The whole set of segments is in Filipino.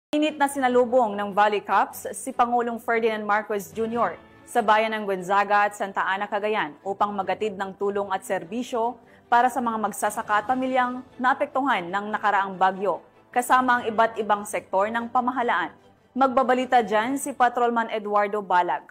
Init na sinalubong ng Valley Cups si Pangulong Ferdinand Marcos Jr. sa bayan ng Gonzaga at Santa Ana, Cagayan upang magatid ng tulong at serbisyo para sa mga magsasaka at pamilyang naapektuhan ng nakaraang bagyo, kasama ang iba't ibang sektor ng pamahalaan. Magbabalita dyan si Patrolman Eduardo Balag.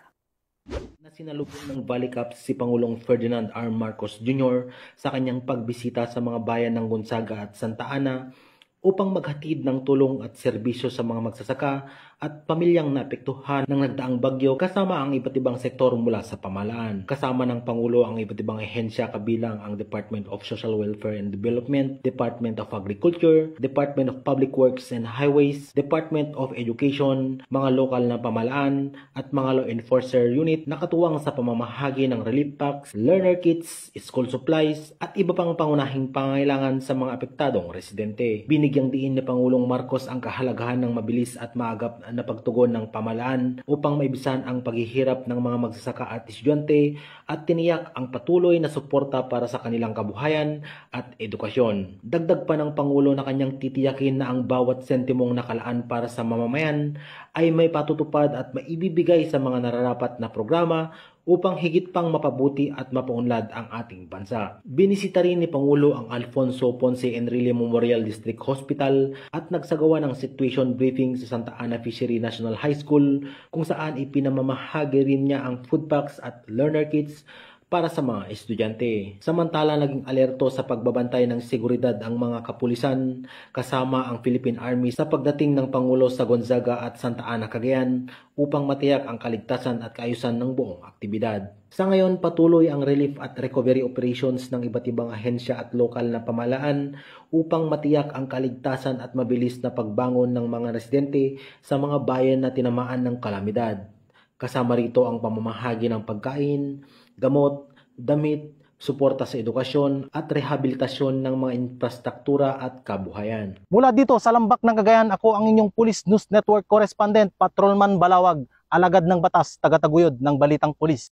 Na sinalubong ng Valley Cups si Pangulong Ferdinand R. Marcos Jr. sa kanyang pagbisita sa mga bayan ng Gonzaga at Santa Ana upang maghatid ng tulong at serbisyo sa mga magsasaka at pamilyang naapektuhan ng nagdaang bagyo kasama ang iba't ibang sektor mula sa pamahalaan. Kasama ng Pangulo ang iba't ibang ahensya kabilang ang Department of Social Welfare and Development, Department of Agriculture, Department of Public Works and Highways, Department of Education, mga lokal na pamahalaan at mga law enforcer unit na katuwang sa pamamahagi ng relief packs, learner kits, school supplies at iba pang pangunahing pangangailangan sa mga apektadong residente. Binigyang diin ni Pangulong Marcos ang kahalagahan ng mabilis at maagap na pagtugon ng pamahalaan upang maibisan ang paghihirap ng mga magsasaka at estudyante at tiniyak ang patuloy na suporta para sa kanilang kabuhayan at edukasyon. Dagdag pa ng Pangulo na kanyang titiyakin na ang bawat sentimong nakalaan para sa mamamayan ay may patutupad at maibibigay sa mga nararapat na programa upang higit pang mapabuti at mapaunlad ang ating bansa. Binisita rin ni Pangulo ang Alfonso Ponce Enrile Memorial District Hospital at nagsagawa ng situation briefing sa Santa Ana Fishery National High School kung saan ipinamamahagi rin niya ang food packs at learner kits para sa mga estudyante. Samantala, naging alerto sa pagbabantay ng seguridad ang mga kapulisan kasama ang Philippine Army sa pagdating ng Pangulo sa Gonzaga at Santa Ana, Cagayan upang matiyak ang kaligtasan at kaayusan ng buong aktibidad. Sa ngayon, patuloy ang relief at recovery operations ng iba't ibang ahensya at lokal na pamahalaan upang matiyak ang kaligtasan at mabilis na pagbangon ng mga residente sa mga bayan na tinamaan ng kalamidad. Kasama rito ang pamamahagi ng pagkain, gamot, damit, suporta sa edukasyon at rehabilitasyon ng mga infrastruktura at kabuhayan. Mula dito sa Lambak ng Cagayan, ako ang inyong Police News Network Correspondent, Patrolman Balawag, alagad ng batas, tagataguyod ng Balitang Pulis.